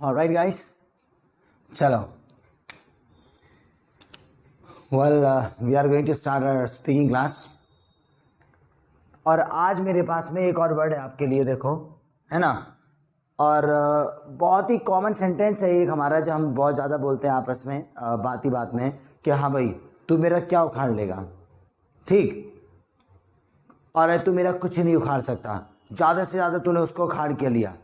Alright guys, चलो. Well, we are going to start our speaking class. और आज मेरे पास में एक और वर्ड है आपके लिए, देखो, है ना. और बहुत ही कॉमन सेंटेंस है एक हमारा, जो हम बहुत ज़्यादा बोलते हैं आपस में बात ही बात में कि हाँ भाई तू मेरा क्या उखाड़ लेगा, ठीक, और तू मेरा कुछ नहीं उखाड़ सकता, ज़्यादा से ज़्यादा तूने उसको उखाड़ के लिया,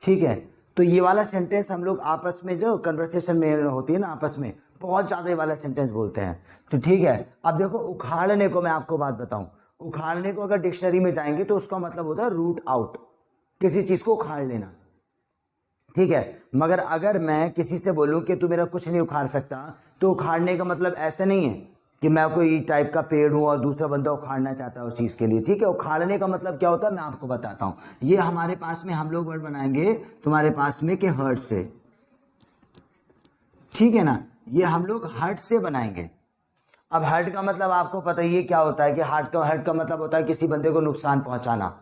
ठीक है. तो ये वाला सेंटेंस हम लोग आपस में जो कन्वर्सेशन में होती है ना, आपस में बहुत ज़्यादा ये वाला सेंटेंस बोलते हैं. तो ठीक है, अब देखो उखाड़ने को मैं आपको बात बताऊं. उखाड़ने को अगर डिक्शनरी में जाएंगे तो उसका मतलब होता है रूट आउट, किसी चीज़ को उखाड़ लेना, ठीक है. मगर अगर मैं किसी से बोलूं कि तू मेरा कुछ नहीं उखाड़ सकता, तो उखाड़ने का मतलब ऐसा नहीं है कि मैं कोई टाइप का पेड़ हूं और दूसरा बंदा उखाड़ना चाहता है उस चीज़ के लिए, ठीक है. उखाड़ने का मतलब क्या होता है मैं आपको बताता हूं. ये हमारे पास में हम लोग वर्ड बनाएंगे तुम्हारे पास में कि हर्ट से, ठीक है ना. ये हम लोग हर्ट से बनाएंगे. अब हर्ट का मतलब आपको पता ही है क्या होता है कि हर्ट का मतलब होता है किसी बंदे को नुकसान पहुंचाना,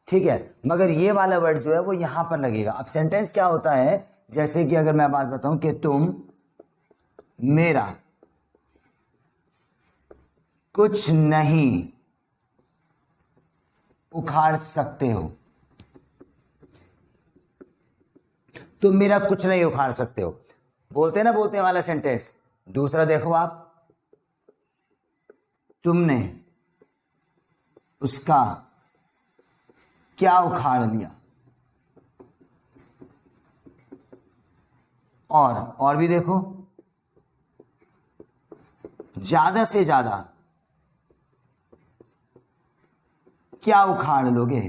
ठीक है. मगर ये वाला वर्ड जो है वो यहां पर लगेगा. अब सेंटेंस क्या होता है, जैसे कि अगर मैं बात बताऊं कि तुम मेरा कुछ नहीं उखाड़ सकते हो, तुम मेरा कुछ नहीं उखाड़ सकते हो, बोलते ना, बोलते वाला सेंटेंस. दूसरा देखो आप, तुमने उसका क्या उखाड़ लिया. और भी देखो, ज्यादा से ज्यादा क्या उखाड़ लोगे.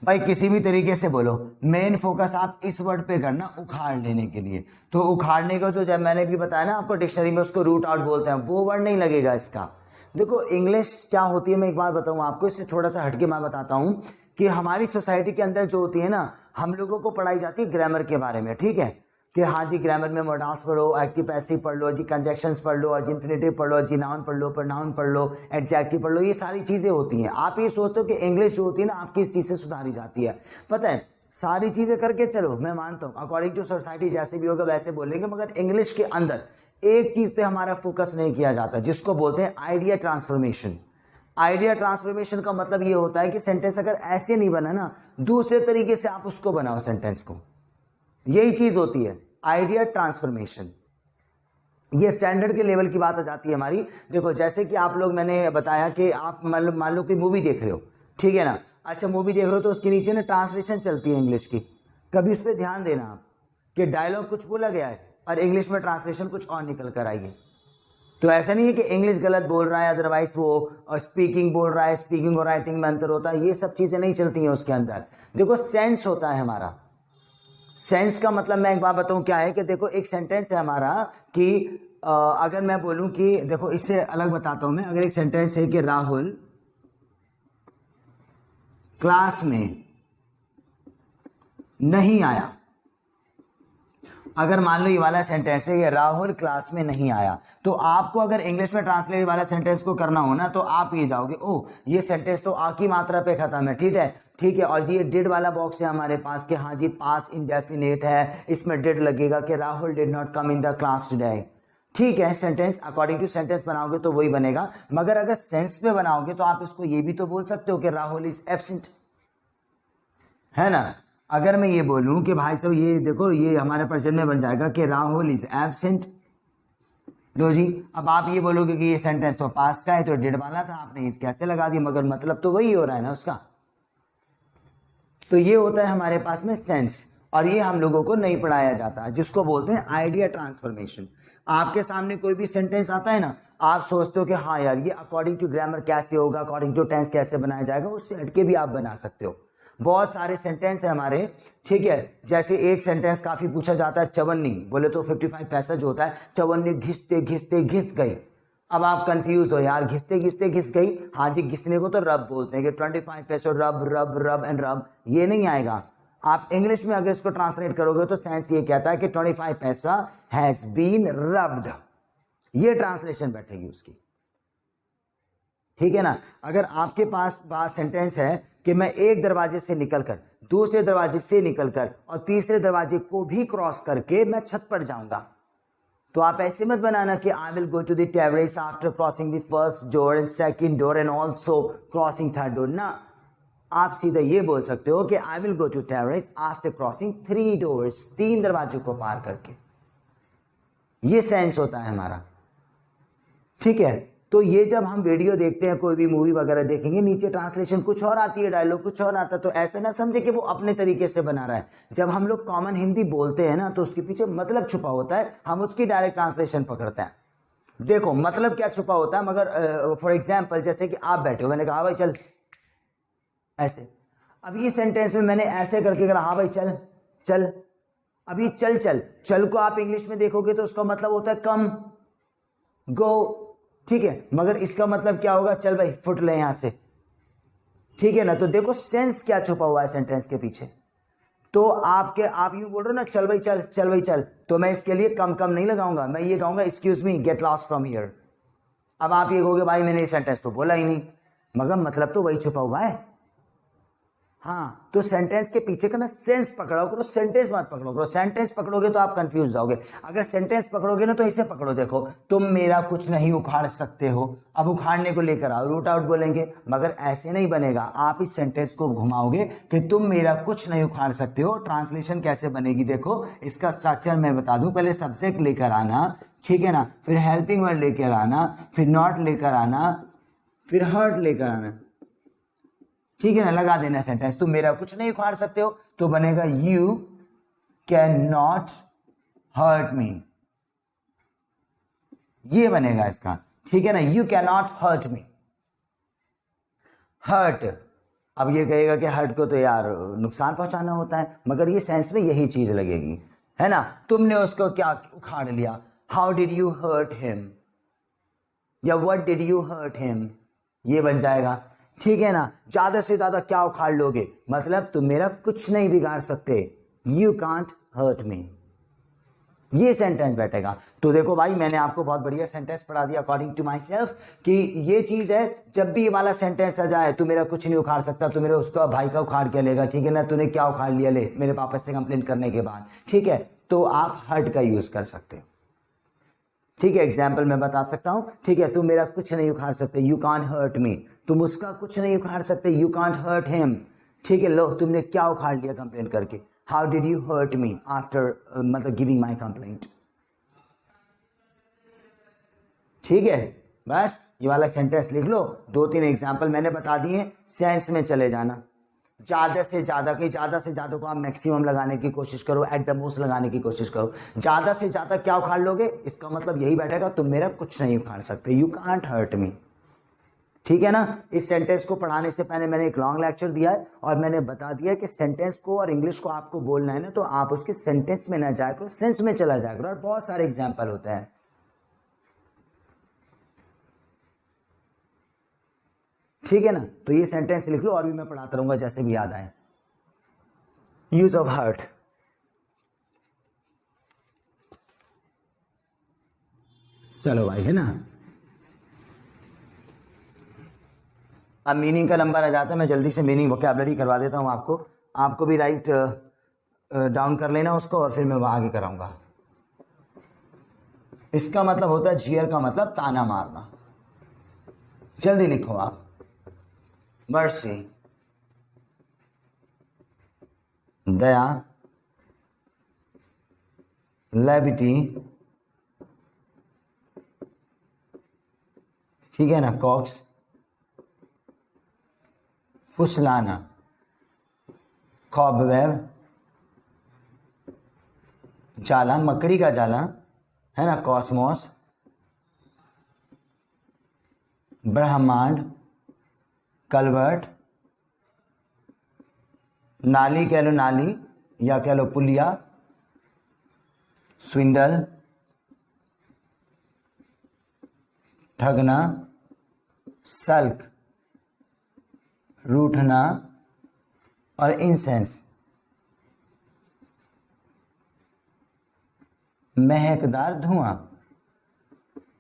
भाई किसी भी तरीके से बोलो, मेन फोकस आप इस वर्ड पे करना, उखाड़ लेने के लिए. तो उखाड़ने का जो, जब मैंने भी बताया ना आपको, डिक्शनरी में उसको रूट आउट बोलते हैं, वो वर्ड नहीं लगेगा इसका. देखो इंग्लिश क्या होती है, मैं एक बात बताऊं आपको, इससे थोड़ा सा हटके मैं बताता हूं कि हमारी सोसाइटी के अंदर जो होती है ना, हम लोगों को पढ़ाई जाती है ग्रामर के बारे में, ठीक है, कि हाँ जी ग्रामर में मोडाल्स पढ़ो, एक्टिव पैसिव पढ़ लो जी, कंजक्शंस पढ़ लो, और इन्फिनेटिव पढ़ लो जी, नाउन पढ़ लो, प्रोनाउन पढ़ लो, एडजेक्टिव पढ़ लो, ये सारी चीज़ें होती हैं. आप ये सोचते हो कि इंग्लिश जो होती है ना आपकी इस चीज़ से सुधारी जाती है. पता है, सारी चीज़ें करके चलो, मैं मानता हूँ अकॉर्डिंग टू सोसाइटी जैसे भी होगा वैसे बोलेंगे, मगर इंग्लिश के अंदर एक चीज़ पे हमारा फोकस नहीं किया जाता, जिसको बोलते हैं आइडिया ट्रांसफॉर्मेशन. आइडिया ट्रांसफॉर्मेशन का मतलब ये होता है कि सेंटेंस अगर ऐसे नहीं बना ना, दूसरे तरीके से आप उसको बनाओ सेंटेंस को, यही चीज़ होती है आइडिया ट्रांसफॉर्मेशन. ये स्टैंडर्ड के लेवल की बात आ जाती है हमारी. देखो जैसे कि आप लोग, मैंने बताया कि आप मान लो कि मूवी देख रहे हो, ठीक है ना. अच्छा मूवी देख रहे हो तो उसके नीचे ना ट्रांसलेशन चलती है इंग्लिश की, कभी उस पर ध्यान देना आप कि डायलॉग कुछ बोला गया है और इंग्लिश में ट्रांसलेशन कुछ और निकल कर आई है. तो ऐसा नहीं है कि इंग्लिश गलत बोल रहा है, अदरवाइज वो स्पीकिंग बोल रहा है, स्पीकिंग और राइटिंग में अंतर होता है, ये सब चीज़ें नहीं चलती हैं उसके अंदर. देखो सेंस होता है हमारा. सेंस का मतलब मैं एक बात बताऊं क्या है, कि देखो एक सेंटेंस है हमारा कि अगर मैं बोलूं कि, देखो इससे अलग बताता हूं मैं, अगर एक सेंटेंस है कि राहुल क्लास में नहीं आया, अगर मान लो ये वाला सेंटेंस है कि राहुल क्लास में नहीं आया, तो आपको अगर इंग्लिश में ट्रांसलेट वाला सेंटेंस को करना हो ना, तो आप ये जाओगे, ओ ये सेंटेंस तो आ की मात्रा पे खत्म है, ठीक है, ठीक है, और जी ये डिड वाला बॉक्स है हमारे पास कि हाँ जी पास इंडेफिनेट है, इसमें डिड लगेगा कि Rahul did not come in the class today, ठीक है. सेंटेंस अकॉर्डिंग टू सेंटेंस बनाओगे तो वही बनेगा. मगर अगर सेंस पे बनाओगे तो आप इसको ये भी तो बोल सकते हो कि राहुल इज एब्सेंट, है ना. अगर मैं ये बोलूं कि भाई साहब ये देखो, ये हमारे प्रेजेंट में बन जाएगा कि राहुल इज एब्सेंट. लो जी, अब आप ये बोलोगे कि ये सेंटेंस तो पास का है, तो डिड वाला था, आपने इस कैसे लगा दिया, मगर मतलब तो वही हो रहा है ना उसका. तो ये होता है हमारे पास में सेंस, और ये हम लोगों को नहीं पढ़ाया जाता, जिसको बोलते हैं आइडिया ट्रांसफॉर्मेशन. आपके सामने कोई भी सेंटेंस आता है ना, आप सोचते हो कि हाँ यार ये अकॉर्डिंग टू ग्रामर कैसे होगा, अकॉर्डिंग टू टेंस कैसे बनाया जाएगा, उससे हटके भी आप बना सकते हो. बहुत सारे सेंटेंस है हमारे, ठीक है. जैसे एक सेंटेंस काफी पूछा जाता है, चवन्नी, बोले तो 55 पैसा जो होता है, चवन्नी घिसते घिसते घिस गई. अब आप कंफ्यूज हो यार, घिसते घिसते घिस गई, हाँ जी घिसने को तो रब बोलते हैं कि 25 पैसे रब रब रब एंड रब, ये नहीं आएगा. आप इंग्लिश में अगर इसको ट्रांसलेट करोगे तो सेंस ये कहता है कि 25 पैसा हैज बीन रब्ड, ये ट्रांसलेशन बैठेगी उसकी, ठीक है ना. अगर आपके पास बात सेंटेंस है कि मैं एक दरवाजे से निकलकर दूसरे दरवाजे से निकलकर और तीसरे दरवाजे को भी क्रॉस करके मैं छत पर जाऊंगा। तो आप ऐसे मत बनाना कि I will go to the terrace after crossing the first door and second door and also crossing third door ना, आप सीधा ये बोल सकते हो कि I will go to terrace after crossing 3 doors, 3 दरवाजे को पार करके। ये सेंस होता है हमारा, ठीक है। तो ये जब हम वीडियो देखते हैं, कोई भी मूवी वगैरह देखेंगे, नीचे ट्रांसलेशन कुछ और आती है, डायलॉग कुछ और आता है, तो ऐसे ना समझे कि वो अपने तरीके से बना रहा है। जब हम लोग कॉमन हिंदी बोलते हैं ना, तो उसके पीछे मतलब छुपा होता है, हम उसकी डायरेक्ट ट्रांसलेशन पकड़ते हैं। देखो मतलब क्या छुपा होता है, मगर फॉर एग्जाम्पल जैसे कि आप बैठे हो, मैंने कहा भाई चल ऐसे, अब ये सेंटेंस में मैंने ऐसे करके कहा हाँ भाई चल चल, अब ये चल चल चल को आप इंग्लिश में देखोगे तो उसका मतलब होता है कम, गो, ठीक है, मगर इसका मतलब क्या होगा, चल भाई फुट ले यहां से, ठीक है ना। तो देखो सेंस क्या छुपा हुआ है सेंटेंस के पीछे। तो आप यूं बोल रहे हो ना, चल भाई चल, चल भाई चल, तो मैं इसके लिए कम कम नहीं लगाऊंगा, मैं ये कहूंगा excuse me get lost from here. अब आप ये कहोगे भाई मैंने ये सेंटेंस तो बोला ही नहीं, मगर मतलब तो वही छुपा हुआ है। हाँ, तो सेंटेंस के पीछे का ना सेंस पकड़ो करो, सेंटेंस मत पकड़ो करो। सेंटेंस पकड़ोगे तो आप कंफ्यूज जाओगे, अगर सेंटेंस पकड़ोगे ना तो इसे पकड़ो, देखो तुम मेरा कुछ नहीं उखाड़ सकते हो, अब उखाड़ने को लेकर आओ, रूट आउट बोलेंगे, मगर ऐसे नहीं बनेगा। आप इस सेंटेंस को घुमाओगे कि तुम मेरा कुछ नहीं उखाड़ सकते हो। ट्रांसलेशन कैसे बनेगी, देखो इसका स्ट्रक्चर मैं बता दूं, पहले सब्जेक्ट लेकर आना, ठीक है ना, फिर हेल्पिंग वर्ड लेकर आना, फिर नॉट लेकर आना, फिर हर्ट लेकर आना, ठीक है ना, लगा देना सेंटेंस। तुम मेरा कुछ नहीं उखाड़ सकते हो, तो बनेगा you can not hurt me, ये बनेगा इसका, ठीक है ना, you can not hurt me. Hurt, अब ये कहेगा कि हर्ट को तो यार नुकसान पहुंचाना होता है, मगर ये सेंस में यही चीज लगेगी, है ना। तुमने उसको क्या उखाड़ लिया, how did you hurt him, या what did you hurt him, ये बन जाएगा, ठीक है ना। ज्यादा से ज्यादा क्या उखाड़ लोगे, मतलब तुम मेरा कुछ नहीं बिगाड़ सकते, यू कांट हर्ट मी, ये सेंटेंस बैठेगा। तो देखो भाई मैंने आपको बहुत बढ़िया सेंटेंस पढ़ा दिया अकॉर्डिंग टू माई सेल्फ, कि ये चीज है, जब भी ये वाला सेंटेंस आ जाए, तू मेरा कुछ नहीं उखाड़ सकता, तू मेरे उसका भाई का उखाड़ के लेगा, ठीक है ना, तूने क्या उखाड़ लिया, ले मेरे पापा से कंप्लेन करने के बाद, ठीक है, तो आप हर्ट का यूज कर सकते हो, ठीक है। एग्जाम्पल मैं बता सकता हूं, ठीक है, तुम मेरा कुछ नहीं उखाड़ सकते, यू कांट हर्ट मी, तुम उसका कुछ नहीं उखाड़ सकते, यू कांट हर्ट हिम, ठीक है। लो तुमने क्या उखाड़ लिया कंप्लेंट करके, how did you hurt me after मतलब गिविंग माई कंप्लेंट, ठीक है। बस ये वाला सेंटेंस लिख लो, 2-3 एग्जाम्पल मैंने बता दिए, सेंस में चले जाना। ज्यादा से ज्यादा को आप मैक्सिमम लगाने की कोशिश करो, एट द मोस्ट लगाने की कोशिश करो। ज्यादा से ज्यादा क्या उखाड़ लोगे, इसका मतलब यही बैठेगा, तुम मेरा कुछ नहीं उखाड़ सकते, यू कांट हर्ट मी, ठीक है ना। इस सेंटेंस को पढ़ाने से पहले मैंने एक लॉन्ग लेक्चर दिया है और मैंने बता दिया कि सेंटेंस को और इंग्लिश को आपको बोलना है ना, तो आप उसके सेंटेंस में ना जाया करो, सेंस में चला जाया करो, और बहुत सारे एग्जाम्पल होते हैं, ठीक है ना। तो ये सेंटेंस लिख लो और भी मैं पढ़ाता रहूंगा जैसे भी याद आए। यूज ऑफ हर्ट, चलो भाई, है ना। अब मीनिंग का नंबर आ जाता है, मैं जल्दी से मीनिंग वोकैबुलरी करवा देता हूं आपको, आपको भी राइट डाउन कर लेना उसको, और फिर मैं वहां आगे कराऊंगा। इसका मतलब होता है जीयर का मतलब ताना मारना, जल्दी लिखो आप। मर्सी, दया, लेविटी, ठीक है ना, कॉक्स, फुसलाना, कॉबवेब, जाला, मकड़ी का जाला, है ना, कॉस्मोस, ब्रह्मांड, कलवर्ट, नाली कह लो, नाली या कह लो पुलिया, स्विंडल, ठगना, सल्क, रूठना, और इंसेंस, महकदार धुआं,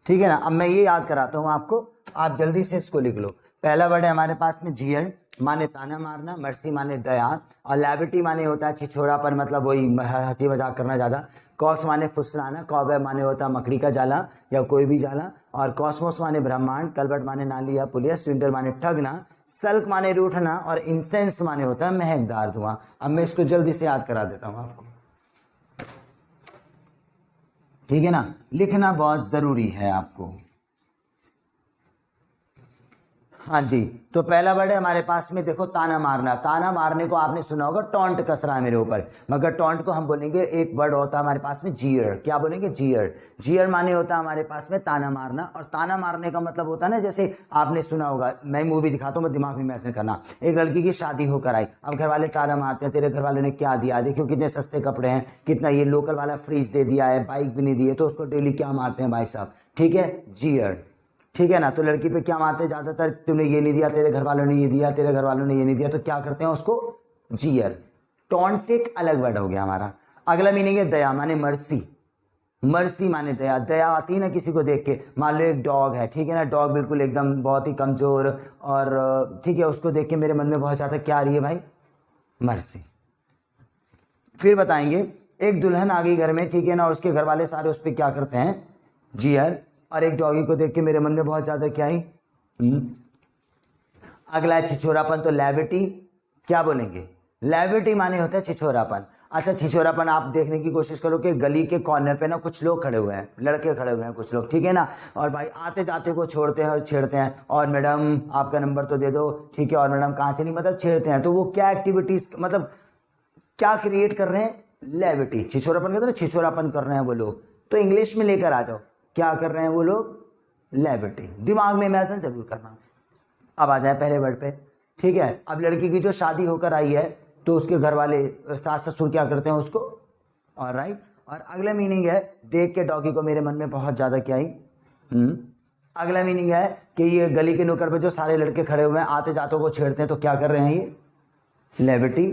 ठीक है ना। अब मैं ये याद कराता हूं आपको, आप जल्दी से इसको लिख लो। पहला वर्ड है हमारे पास में जीयर, माने ताना मारना, मर्सी माने दया, और लैविटी माने होता है छिछोरापन, मतलब वही हंसी मजाक करना ज़्यादा। कॉस माने फुसलाना, कॉबवेब माने होता है मकड़ी का जाला या कोई भी जाला, और कॉस्मोस माने ब्रह्मांड, कलबट माने नाली या पुलिया, स्विंडल माने ठगना, सल्क माने रूठना, और इंसेंस माने होता है महकदार धुआं। अब मैं इसको जल्दी से याद करा देता हूँ आपको, ठीक है ना, लिखना बहुत ज़रूरी है आपको। हाँ जी, तो पहला वर्ड है हमारे पास में, देखो ताना मारना। ताना मारने को आपने सुना होगा टॉन्ट कस रहा है मेरे ऊपर, मगर टॉन्ट को हम बोलेंगे, एक वर्ड होता है हमारे पास में जीयर। क्या बोलेंगे? जीयर। जीयर माने होता है हमारे पास में ताना मारना, और ताना मारने का मतलब होता है ना, जैसे आपने सुना होगा, मैं मूवी दिखाता हूँ, दिमाग में मैसेज करना, एक लड़की की शादी होकर आई, अब घर वाले ताना मारते हैं, तेरे घर वालों ने क्या दिया, देखियो कितने सस्ते कपड़े हैं, कितना ये लोकल वाला फ्रिज दे दिया है, बाइक भी नहीं दी है, तो उसको डेली क्या मारते हैं भाई साहब, ठीक है, जीयर, ठीक है ना। तो लड़की पे क्या मारते हैं ज़्यादातर, तूने ये नहीं दिया, तेरे घर वालों ने ये दिया, तेरे घर वालों ने ये नहीं दिया, तो क्या करते हैं उसको, जीयर। टॉन्ट से एक अलग वर्ड हो गया हमारा। अगला मीनिंग है दया, माने मर्सी। मर्सी माने दया। दया आती है ना किसी को देख के, मान लो एक डॉग है, ठीक है ना, डॉग बिल्कुल एकदम बहुत ही कमजोर, और ठीक है, उसको देख के मेरे मन में बहुत ज़्यादा क्या आ रही है भाई, मर्सी। फिर बताएंगे, एक दुल्हन आ गई घर में, ठीक है ना, और उसके घर वाले सारे उस पर क्या करते हैं, जीयर, और एक डॉगी को देख के मेरे मन में बहुत ज्यादा क्या आई, अगला है छिछोरापन, तो लैविटी। क्या बोलेंगे, लैविटी माने होता है छिछोरापन। अच्छा, छिछोरापन आप देखने की कोशिश करो कि गली के कॉर्नर पे ना कुछ लोग खड़े हुए हैं, लड़के खड़े हुए हैं कुछ लोग, ठीक है ना, और भाई आते जाते को छोड़ते हैं और छेड़ते हैं, और मैडम आपका नंबर तो दे दो, ठीक है, और मैडम कहाँ चली, मतलब छेड़ते हैं। तो वो क्या एक्टिविटीज, मतलब क्या क्रिएट कर रहे हैं, लेविटी। छिछोरापन कहते हैं ना, छिछोरापन कर रहे हैं वो लोग, तो इंग्लिश में लेकर आ जाओ, क्या कर रहे हैं वो लोग, लेविटी। दिमाग में इमेजिन जरूर करना। अब आ जाए पहले वर्ड पे, ठीक है। अब लड़की की जो शादी होकर आई है, तो उसके घर वाले सास ससुर क्या करते हैं उसको, ऑलराइट। और अगला मीनिंग है, देख के डॉगी को मेरे मन में बहुत ज्यादा क्या आई, अगला मीनिंग है कि ये गली के नुक्कड़ पे जो सारे लड़के खड़े हुए हैं, आते जातों को छेड़ते हैं, तो क्या कर रहे हैं ये, लेविटी।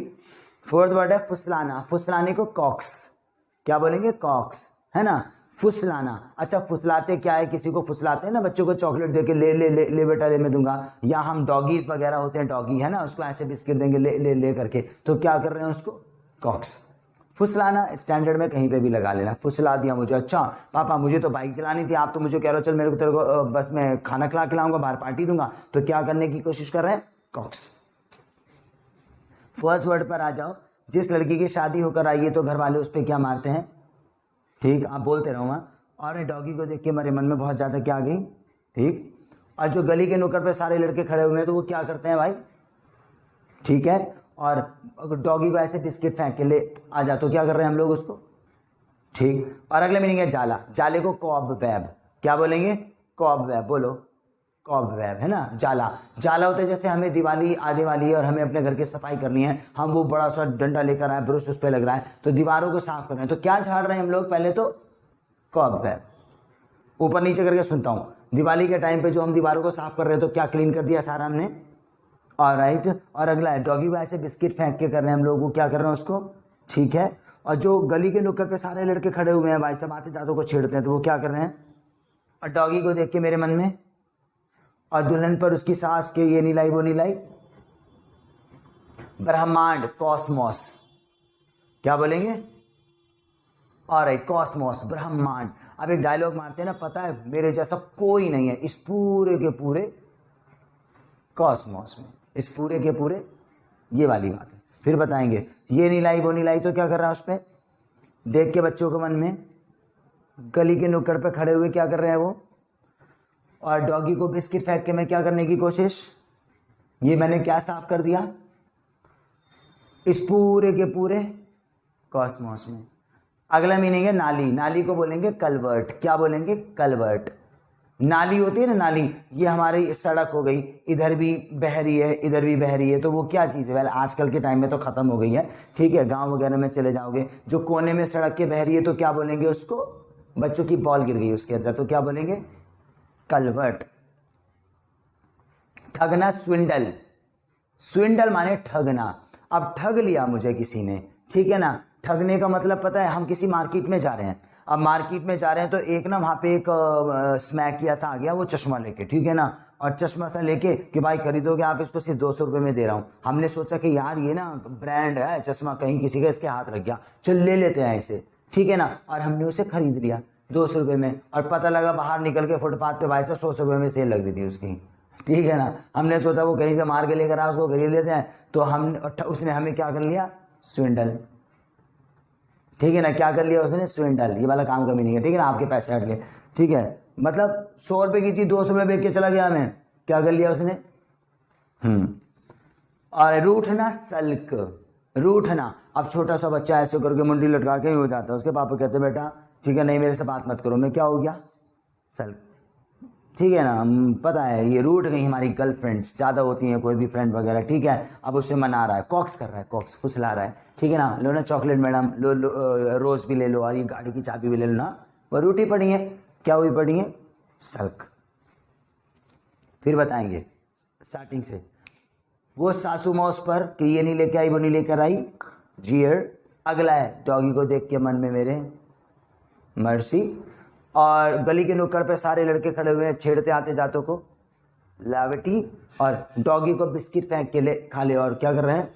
फोर्थ वर्ड है फुसलाना। फुसलाने को कॉक्स, क्या बोलेंगे, कॉक्स, है ना, फुसलाना। अच्छा, फुसलाते क्या है, किसी को फुसलाते हैं ना, बच्चों को चॉकलेट देके ले ले ले ले बेटा ले मैं दूंगा, या हम डॉगीज वगैरह होते हैं, डॉगी है ना, उसको ऐसे बिस्किट देंगे ले ले ले करके, तो क्या कर रहे हैं उसको, कॉक्स। फुसलाना स्टैंडर्ड में कहीं पे भी लगा लेना, फुसला दिया मुझे, अच्छा पापा मुझे तो बाइक चलानी थी, आप तो मुझे कह रहे हो चल मेरे को तेरे को बस मैं खाना खिला खिलाऊंगा, बाहर पार्टी दूंगा, तो क्या करने की कोशिश कर रहे हैं, कॉक्स। फर्स्ट वर्ड पर आ जाओ, जिस लड़की की शादी होकर आई है, तो घर वाले उस पर क्या मारते हैं, ठीक, आप बोलते रहो वहाँ। और डॉगी को देख के मेरे मन में बहुत ज़्यादा क्या आ गई, ठीक। और जो गली के नुक्कड़ पे सारे लड़के खड़े हुए हैं, तो वो क्या करते हैं भाई, ठीक है, और डॉगी को ऐसे बिस्किट फेंक के ले आ जा, तो क्या कर रहे हैं हम लोग उसको, ठीक। और अगला मीनिंग है जाला। जाले को कॉबवेब, क्या बोलेंगे, कॉबवेब, बोलो कॉबवेब, है ना, जाला। जाला होता है जैसे हमें दिवाली आने वाली है और हमें अपने घर की सफाई करनी है, हम वो बड़ा सा डंडा लेकर आए, ब्रश उस पर लग रहा है, तो दीवारों को साफ कर रहे हैं, तो क्या झाड़ रहे हैं हम लोग, पहले तो कॉबवेब। ऊपर नीचे करके सुनता हूँ, दिवाली के टाइम पे जो हम दीवारों को साफ कर रहे हैं, तो क्या क्लीन कर दिया सारा हमने, ऑलराइट। और अगला है डॉगी को ऐसे बिस्किट फेंक के कर रहे हैं हम लोग, वो क्या कर रहे हैं उसको, ठीक है। और जो गली के नुक्कड़ पे सारे लड़के खड़े हुए हैं भाई, सब आते जातों को छेड़ते हैं, तो वो क्या कर रहे हैं, और डॉगी को देख के मेरे मन में, और दुल्हन पर उसकी सास के ये नहीं लाई वो नहीं लाई, ब्रह्मांड, कॉस्मोस, क्या बोलेंगे, ऑलराइट, कॉस्मोस, ब्रह्मांड। अब एक डायलॉग मारते हैं ना, पता है मेरे जैसा कोई नहीं है इस पूरे के पूरे कॉस्मोस में, इस पूरे के पूरे, ये वाली बात है। फिर बताएंगे, ये नहीं लाई वो नहीं लाई, तो क्या कर रहा है उस पर, देख के बच्चों के मन में, गली के नुक्कड़ पे खड़े हुए क्या कर रहे हैं वो, और डॉगी को बिस्किट फेंक के मैं क्या करने की कोशिश, ये मैंने क्या साफ कर दिया, इस पूरे के पूरे कॉस्मोस में। अगला मीनिंग है नाली। नाली को बोलेंगे कलवर्ट, क्या बोलेंगे, कलवर्ट। नाली होती है ना, नाली, ये हमारी सड़क हो गई, इधर भी बह रही है इधर भी बह रही है, तो वो क्या चीज़ है, वेल आजकल के टाइम में तो ख़त्म हो गई है, ठीक है, गांव वगैरह में चले जाओगे, जो कोने में सड़क के बह रही है, तो क्या बोलेंगे उसको, बच्चों की बॉल गिर गई उसके अंदर, तो क्या बोलेंगे, कलवर्ट। ठगना, स्विंडल। स्विंडल माने ठगना। अब ठग लिया मुझे किसी ने, ठीक है ना, ठगने का मतलब पता है, हम किसी मार्केट में जा रहे हैं, अब मार्केट में जा रहे हैं, तो एक ना वहाँ पे एक स्मैक ऐसा आ गया वो चश्मा लेके, ठीक है ना, और चश्मा सा लेके कि भाई खरीदोगे आप इसको, सिर्फ 200 रुपये में दे रहा हूँ। हमने सोचा कि यार ये ना ब्रांड है चश्मा, कहीं किसी का इसके हाथ लग गया, चल ले लेते हैं इसे, ठीक है ना। और हमने उसे खरीद लिया 200 रुपये में, और पता लगा बाहर निकल के फुटपाथ पे भाई साहब 100 रुपये में सेल लग रही थी उसकी, ठीक है ना। हमने सोचा वो कहीं से मार के लेकर आ, उसको खरीद लेते हैं, तो उसने हमें क्या कर लिया, स्विंडल, ठीक है ना। क्या कर लिया उसने, स्विंडल। ये वाला काम कभी नहीं है, ठीक है ना, आपके पैसे हट लिए, ठीक है। मतलब 100 रुपये की चीज 200 में बेच के चला गया हमें, क्या कर लिया उसने। और रूठना, सल्क, रूठना। अब छोटा सा बच्चा ऐसे करके मुंडी लटका के ही हो जाता है, उसके पापा कहते बेटा ठीक है नहीं मेरे से बात मत करो, मैं क्या हो गया, सल्क, ठीक है ना। पता है ये रूठ गई हमारी गर्लफ्रेंड्स, ज़्यादा होती हैं कोई भी फ्रेंड वगैरह, ठीक है। अब उससे मना रहा है, कॉक्स कर रहा है, कॉक्स फुसला रहा है, ठीक है ना। लो ना चॉकलेट मैडम, लो रोज़ भी ले लो, और ये गाड़ी की चाबी भी ले लो ना। वो रूठी पड़ी है, क्या हुई पड़ी है, सल्क। फिर बताएंगे स्टार्टिंग से। वो सासू मौस पर कि ये नहीं लेके आई वो नहीं लेकर आई, जीयर। अगला है डॉगी को देख के मन में मेरे मर्सी। और गली के नुक्कड़ पे सारे लड़के खड़े हुए हैं, छेड़ते आते जातों को, लावटी। और डॉगी को बिस्किट फेंक के ले खा ले, और क्या कर रहे हैं,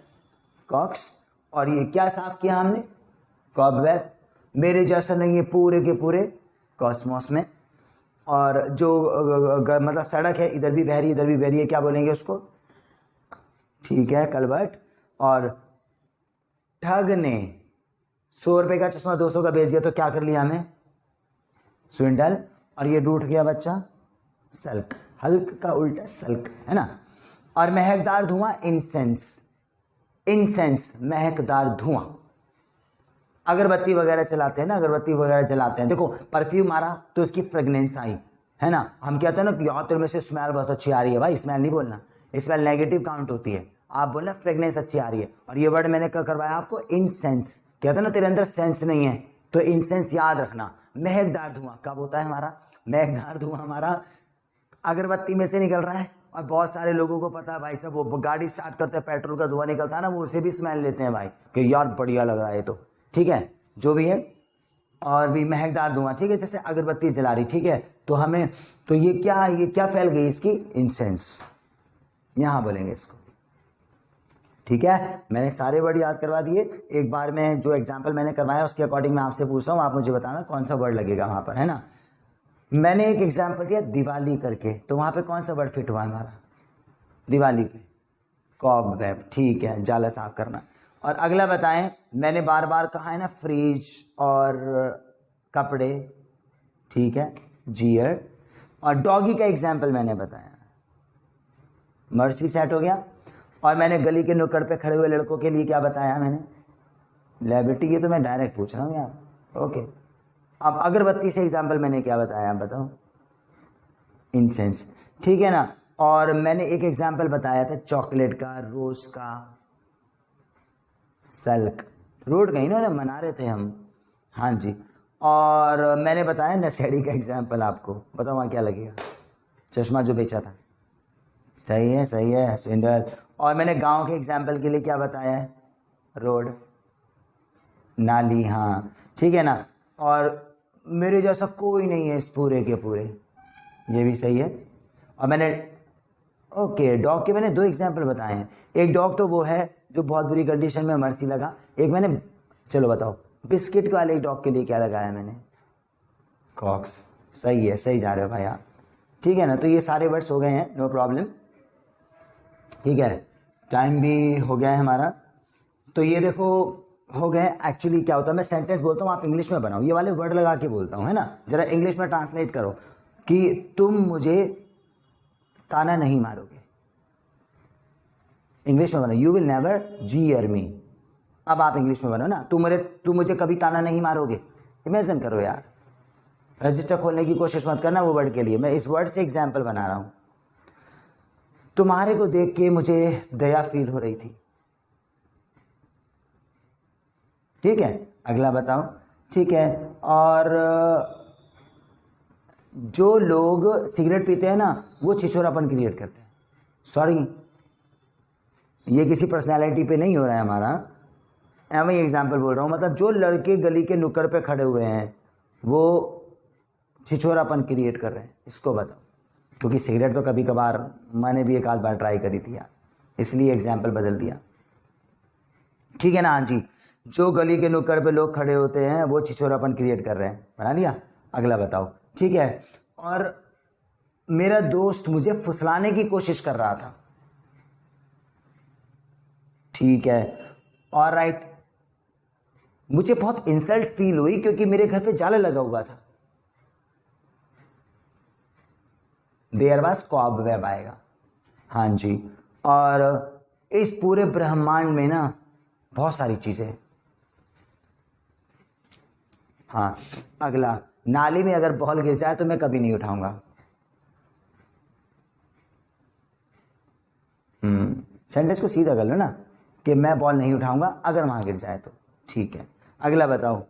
कॉक्स। और ये क्या साफ किया हमने, कॉबवेब। मेरे जैसा नहीं है पूरे के पूरे कॉस्मोस में। और जो मतलब सड़क है, इधर भी बह रही है इधर भी बह रही है, क्या बोलेंगे उसको, ठीक है, कलवर्ट। और ठग ने 100 रुपये का चश्मा 200 का बेच दिया, तो क्या कर लिया हमें, स्विंडल। और ये रूठ गया बच्चा, सल्क। हल्क का उल्टा सल्क, है ना। और महकदार धुआं, इंसेंस, इंसेंस महकदार धुआं। अगरबत्ती वगैरह चलाते हैं ना, अगरबत्ती वगैरह चलाते हैं, देखो परफ्यूम मारा तो इसकी फ्रेगनेंस आई, है ना। हम कहते हैं ना कि यार तेरे में से स्मेल बहुत अच्छी आ रही है, भाई स्मेल नहीं बोलना, स्मेल नेगेटिव काउंट होती है, आप बोलना फ्रेगनेंस अच्छी आ रही है। और ये वर्ड मैंने करवाया आपको, इंसेंस। कहते हैं ना तेरे अंदर सेंस नहीं है, तो इंसेंस याद रखना। महकदार धुआं कब होता है हमारा, महकदार धुआं हमारा अगरबत्ती में से निकल रहा है। और बहुत सारे लोगों को पता है भाई साहब, वो गाड़ी स्टार्ट करते हैं पेट्रोल का धुआं निकलता है ना, वो उसे भी स्मेल लेते हैं भाई कि यार बढ़िया लग रहा है तो, ठीक है, जो भी है। और भी महकदार धुआं, ठीक है, जैसे अगरबत्ती जला रही, ठीक है, तो हमें तो ये क्या फैल गई इसकी, इंसेंस, यहां बोलेंगे इसको, ठीक है। मैंने सारे वर्ड याद करवा दिए। एक बार में जो एग्जाम्पल मैंने करवाया उसके अकॉर्डिंग मैं आपसे पूछ रहा हूँ, आप मुझे बताना कौन सा वर्ड लगेगा वहां पर, है ना। मैंने एक एग्जाम्पल दिया दिवाली करके, तो वहां पे कौन सा वर्ड फिट हुआ हमारा, दिवाली पे, कॉबवेब, ठीक है, जाला साफ करना। और अगला बताएं, मैंने बार बार कहा है ना, फ्रिज और कपड़े, ठीक है, जियर। और डॉगी का एग्जाम्पल मैंने बताया, मर्सी सेट हो गया। और मैंने गली के नुक्कड़ पे खड़े हुए लड़कों के लिए क्या बताया मैंने, लायबिलिटी। ये तो मैं डायरेक्ट पूछ रहा हूँ यार, ओके। अब अगरबत्ती से एग्जाम्पल मैंने क्या बताया, आप बताओ, इंसेंस, ठीक है ना। और मैंने एक एग्जाम्पल बताया था चॉकलेट का, रोज का, सल्क, रोड कहीं ना मना रहे थे हम, हाँ जी। और मैंने बताया नशेड़ी का एग्जाम्पल आपको, बताओ वहाँ क्या लगेगा, चश्मा जो बेचा था, सही है सही है, स्विंडल। और मैंने गांव के एग्जाम्पल के लिए क्या बताया है, रोड, नाली, हाँ, ठीक है ना। और मेरे जैसा कोई नहीं है इस पूरे के पूरे, ये भी सही है। और मैंने ओके डॉग के मैंने 2 एग्जाम्पल बताए हैं। एक डॉग तो वो है जो बहुत बुरी कंडीशन में, मर्सी लगा। एक मैंने, चलो बताओ, बिस्किट वाले एक डॉग के लिए क्या लगाया मैंने, कॉक्स, सही है, सही जा रहे हो भाई आप, ठीक है ना। तो ये सारे वर्ड्स हो गए हैं, नो प्रॉब्लम, ठीक है। टाइम भी हो गया है हमारा। तो ये देखो हो गए। एक्चुअली क्या होता है, मैं सेंटेंस बोलता हूँ, आप इंग्लिश में बनाओ, ये वाले वर्ड लगा के बोलता हूँ, है ना। जरा इंग्लिश में ट्रांसलेट करो कि तुम मुझे ताना नहीं मारोगे, इंग्लिश में बनो, यू विल नेवर जीयर मी। अब आप इंग्लिश में बनो ना, तुम मुझे कभी ताना नहीं मारोगे। इमेजिन करो यार, रजिस्टर खोलने की कोशिश मत करना वो वर्ड के लिए, मैं इस वर्ड से एग्जाम्पल बना रहा हूं। तुम्हारे को देख के मुझे दया फील हो रही थी, ठीक है। अगला बताओ, ठीक है। और जो लोग सिगरेट पीते हैं ना, वो छिछोरापन क्रिएट करते हैं। सॉरी, ये किसी पर्सनैलिटी पे नहीं हो रहा है हमारा, मैं एग्जाम्पल बोल रहा हूँ। मतलब जो लड़के गली के नुक्कड़ पे खड़े हुए हैं वो छिछोरापन क्रिएट कर रहे हैं, इसको बताओ, क्योंकि सिगरेट तो कभी कभार मैंने भी एक आध बार ट्राई करी थी यार, इसलिए एग्जाम्पल बदल दिया। ठीक है ना? हाँ जी, जो गली के नुक्कड़ पे लोग खड़े होते हैं वो छिछोरापन क्रिएट कर रहे हैं। बना लिया? अगला बताओ। ठीक है, और मेरा दोस्त मुझे फुसलाने की कोशिश कर रहा था। ठीक है, ऑलराइट, मुझे बहुत इंसल्ट फील हुई क्योंकि मेरे घर पे जाला लगा हुआ था। देयर वाज कॉबवेब आएगा। हाँ जी, और इस पूरे ब्रह्मांड में ना बहुत सारी चीजें। हाँ, अगला, नाली में अगर बॉल गिर जाए तो मैं कभी नहीं उठाऊंगा। सेंटेंस को सीधा कर लो ना कि मैं बॉल नहीं उठाऊंगा अगर वहां गिर जाए तो। ठीक है, अगला बताओ।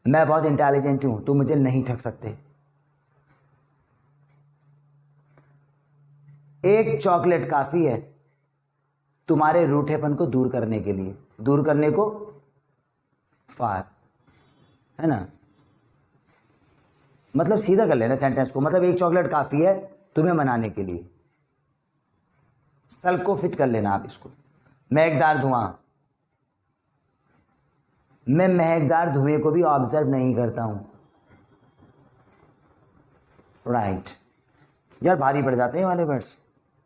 मैं बहुत इंटेलिजेंट हूं, तुम मुझे नहीं ठग सकते। एक चॉकलेट काफी है तुम्हारे रूठेपन को दूर करने के लिए। दूर करने को फार, है ना? मतलब सीधा कर लेना सेंटेंस को, मतलब एक चॉकलेट काफी है तुम्हें मनाने के लिए। सल को फिट कर लेना आप इसको। महकदार धुआं, मैं महकदार धुएं को भी ऑब्जर्व नहीं करता हूं। राइट यार, भारी पड़ जाते हैं वाले वर्ड्स।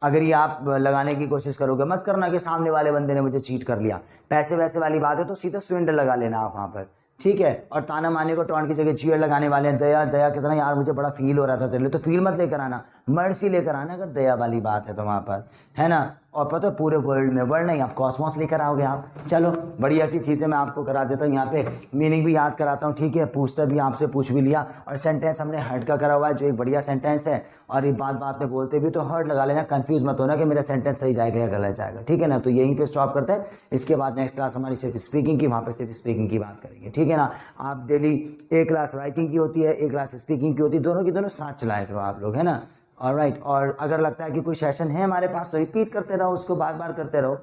अगर ये आप लगाने की कोशिश करोगे, मत करना कि सामने वाले बंदे ने मुझे चीट कर लिया, पैसे वैसे वाली बात है तो सीधा स्विंडल लगा लेना आप वहां पर। ठीक है, और ताना मारने को टॉन्ट की जगह चीयर लगाने वाले हैं। दया दया कितना यार मुझे बड़ा फील हो रहा था तेरे लिए, तो फील मत लेकर आना, मर्सी लेकर आना अगर दया वाली बात है तो वहां पर, है ना? और पता है पूरे वर्ल्ड में, वर्ल्ड नहीं आप कॉस्मोस लेकर आओगे आप। चलो बढ़िया सी चीज़ें मैं आपको करा देता हूँ, यहाँ पे मीनिंग भी याद कराता हूँ। ठीक है, पूछता भी आपसे पूछ भी लिया, और सेंटेंस हमने हर्ट का करा हुआ है जो एक बढ़िया सेंटेंस है। और ये बात बात में बोलते भी तो हर्ट लगा लेना, कंफ्यूज मत होना कि मेरा सेंटेंस सही जाएगा या गलत जाएगा। ठीक है ना? तो यहीं पे स्टॉप करते हैं, इसके बाद नेक्स्ट क्लास हमारी सिर्फ स्पीकिंग की, वहाँ पे सिर्फ स्पीकिंग की बात करेंगे। ठीक है ना? आप डेली एक क्लास राइटिंग की होती है, एक क्लास स्पीकिंग की होती है, दोनों की दोनों साथ चलाए करो आप लोग, है ना? ऑलराइट, और अगर लगता है कि कोई सेशन है हमारे पास तो रिपीट करते रहो, उसको बार बार करते रहो,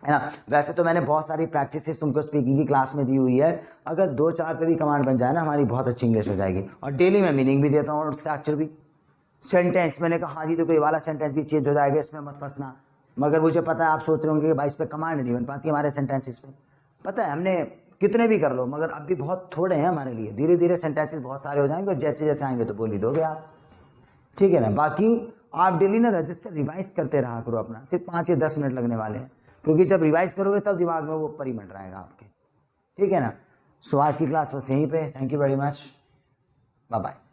है ना? वैसे तो मैंने बहुत सारी प्रैक्टिसेस तुमको स्पीकिंग की क्लास में दी हुई है, अगर 2-4 पे भी कमांड बन जाए ना हमारी बहुत अच्छी इंग्लिश हो जाएगी। और डेली मैं मीनिंग भी देता हूँ और स्ट्रक्चर भी। सेंटेंस मैंने कहा हाँ जी तो कोई वाला सेंटेंस भी चेंज हो जाएगा, इसमें मत फंसना। मगर मुझे पता है आप सोच रहे होंगे कि भाई इस पर कमांड नहीं बन पाती हमारे सेंटेंसेस पे। पता है हमने कितने भी कर लो मगर अब भी बहुत थोड़े हैं हमारे लिए, धीरे धीरे सेंटेंसेस बहुत सारे हो जाएंगे और जैसे जैसे आएंगे तो बोल ही दोगे आप। ठीक है ना? बाकी आप डेली ना रजिस्टर रिवाइज करते रहा करो अपना, सिर्फ 5 या 10 मिनट लगने वाले हैं, क्योंकि जब रिवाइज करोगे तब दिमाग में वो परिमंड रहेगा आपके। ठीक है ना? सो आज की क्लास बस यहीं पे। Thank you very much, bye bye.